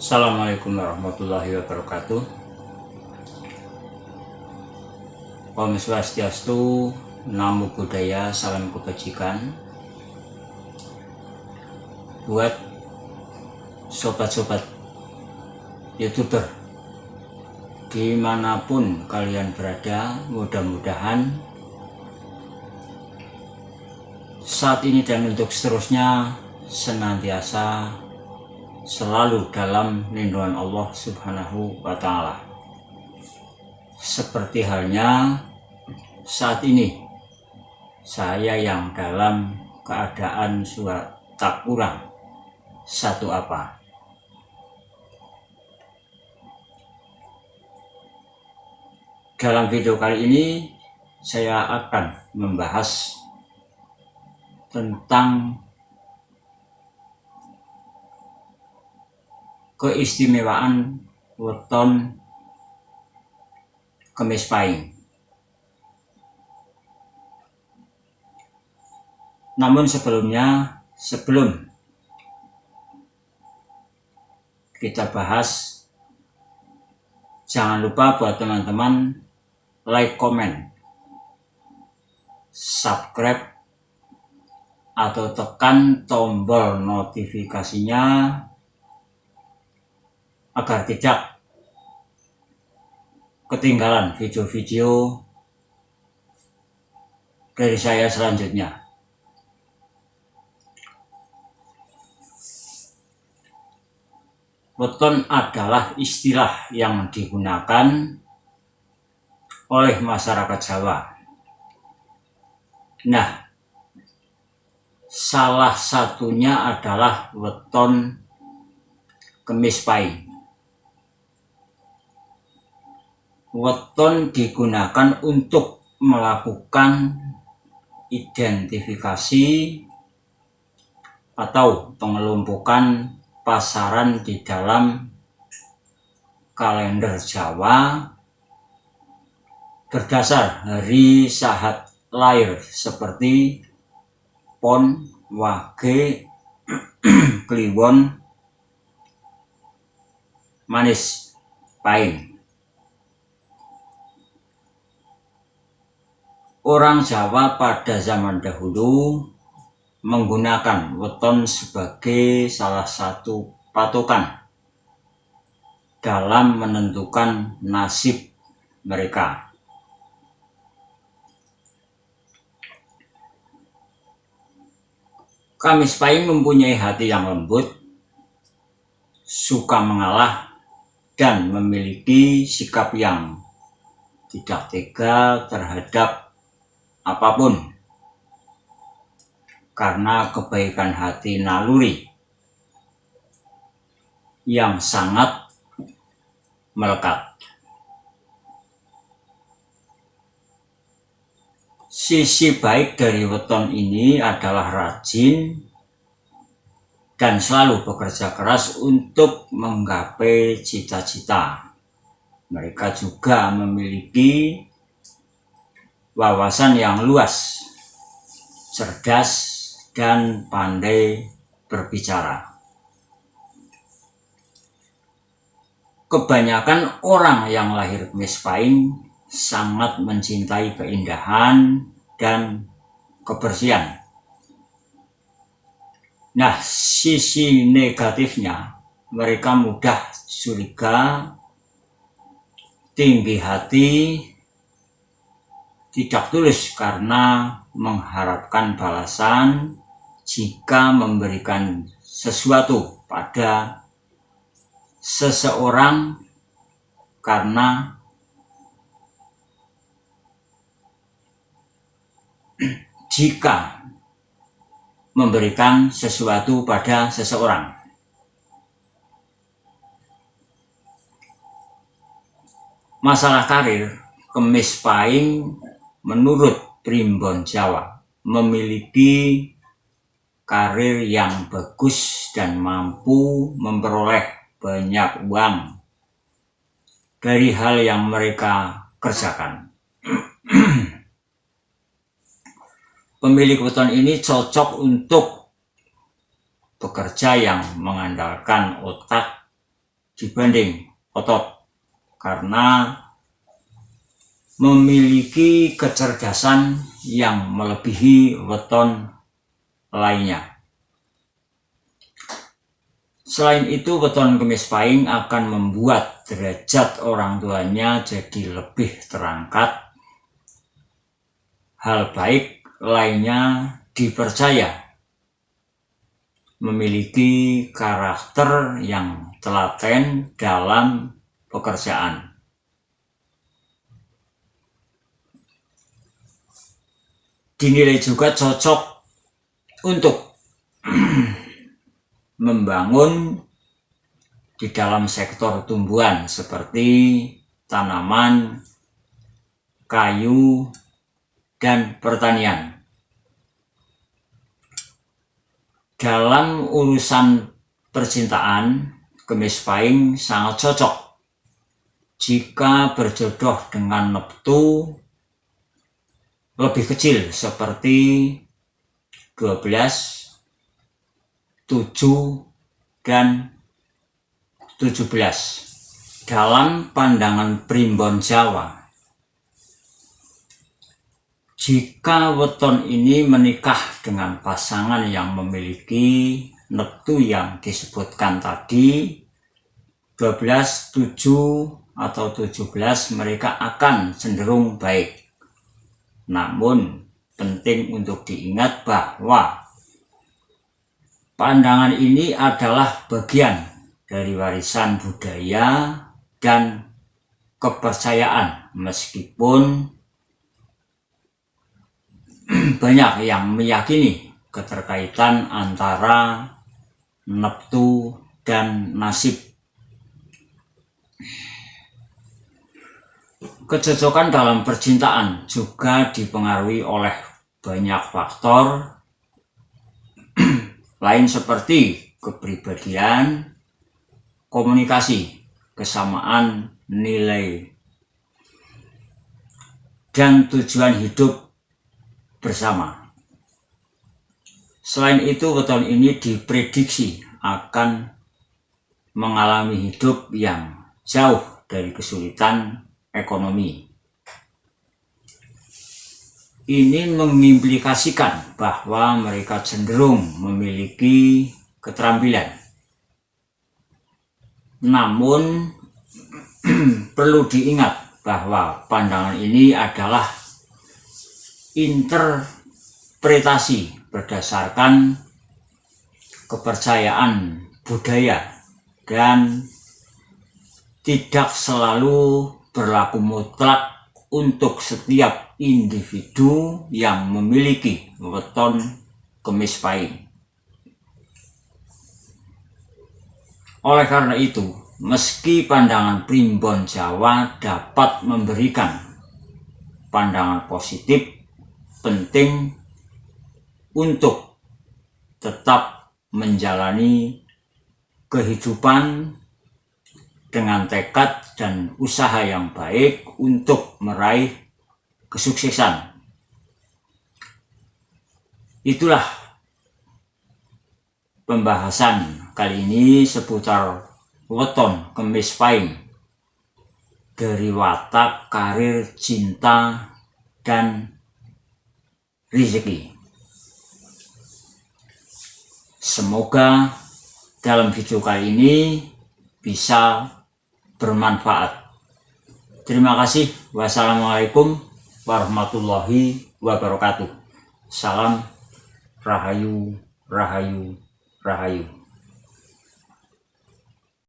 Assalamualaikum warahmatullahi wabarakatuh. Om Swastiastu, Namo Buddhaya, salam kebajikan. Buat sobat-sobat YouTuber dimanapun kalian berada, mudah-mudahan saat ini dan untuk seterusnya senantiasa selalu dalam lindungan Allah Subhanahu wa Ta'ala. Seperti halnya saat ini saya yang dalam keadaan tak kurang satu apa. Dalam video kali ini saya akan membahas tentang keistimewaan weton Kemis Pahing. Namun sebelum kita bahas, jangan lupa buat teman-teman like, comment, subscribe, atau tekan tombol notifikasinya agar tidak ketinggalan video-video dari saya selanjutnya. Weton adalah istilah yang digunakan oleh masyarakat Jawa. Nah, salah satunya adalah weton Kemis Pahing. Weton digunakan untuk melakukan identifikasi atau pengelompokan pasaran di dalam kalender Jawa berdasar hari sahat lahir seperti Pon, Wage, Kliwon, Manis, Pahing. Orang Jawa pada zaman dahulu menggunakan weton sebagai salah satu patokan dalam menentukan nasib mereka. Kemis Pahing mempunyai hati yang lembut, suka mengalah, dan memiliki sikap yang tidak tega terhadap apapun karena kebaikan hati naluri yang sangat melekat. Sisi baik dari weton ini adalah rajin dan selalu bekerja keras untuk menggapai cita-cita. Mereka juga memiliki wawasan yang luas, cerdas, dan pandai berbicara. Kebanyakan orang yang lahir Kemis Pahing sangat mencintai keindahan dan kebersihan. Nah, sisi negatifnya, mereka mudah curiga, tinggi hati, tidak tulus karena mengharapkan balasan jika memberikan sesuatu pada seseorang karena jika memberikan sesuatu pada seseorang. Masalah karir, Kemis Pahing menurut Primbon Jawa memiliki karir yang bagus dan mampu memperoleh banyak uang dari hal yang mereka kerjakan. Pemilik weton ini cocok untuk bekerja yang mengandalkan otak dibanding otot karena memiliki kecerdasan yang melebihi weton lainnya. Selain itu, weton kemis pahing akan membuat derajat orang tuanya jadi lebih terangkat. Hal baik lainnya dipercaya memiliki karakter yang telaten dalam pekerjaan. Dinilai juga cocok untuk membangun di dalam sektor tumbuhan seperti tanaman, kayu, dan pertanian. Dalam urusan percintaan, kemis pahing sangat cocok jika berjodoh dengan neptu lebih kecil seperti 12, 7, dan 17. Dalam pandangan primbon Jawa, jika weton ini menikah dengan pasangan yang memiliki neptu yang disebutkan tadi 12, 7, atau 17, mereka akan cenderung baik. Namun penting untuk diingat bahwa pandangan ini adalah bagian dari warisan budaya dan kepercayaan, meskipun banyak yang meyakini keterkaitan antara neptu dan nasib. Kecocokan dalam percintaan juga dipengaruhi oleh banyak faktor lain seperti kepribadian, komunikasi, kesamaan nilai, dan tujuan hidup bersama. Selain itu, weton ini diprediksi akan mengalami hidup yang jauh dari kesulitan ekonomi. Ini mengimplikasikan bahwa mereka cenderung memiliki keterampilan. Namun perlu diingat bahwa pandangan ini adalah interpretasi berdasarkan kepercayaan budaya dan tidak selalu berlaku mutlak untuk setiap individu yang memiliki weton kemis pahing. Oleh karena itu, meski pandangan primbon Jawa dapat memberikan pandangan positif, penting untuk tetap menjalani kehidupan dengan tekad dan usaha yang baik untuk meraih kesuksesan. Itulah pembahasan kali ini seputar weton kemis pahing dari watak, karir, cinta, dan rezeki. Semoga dalam video kali ini bisa bermanfaat. Terima kasih. Wassalamualaikum warahmatullahi wabarakatuh. Salam Rahayu, Rahayu, Rahayu.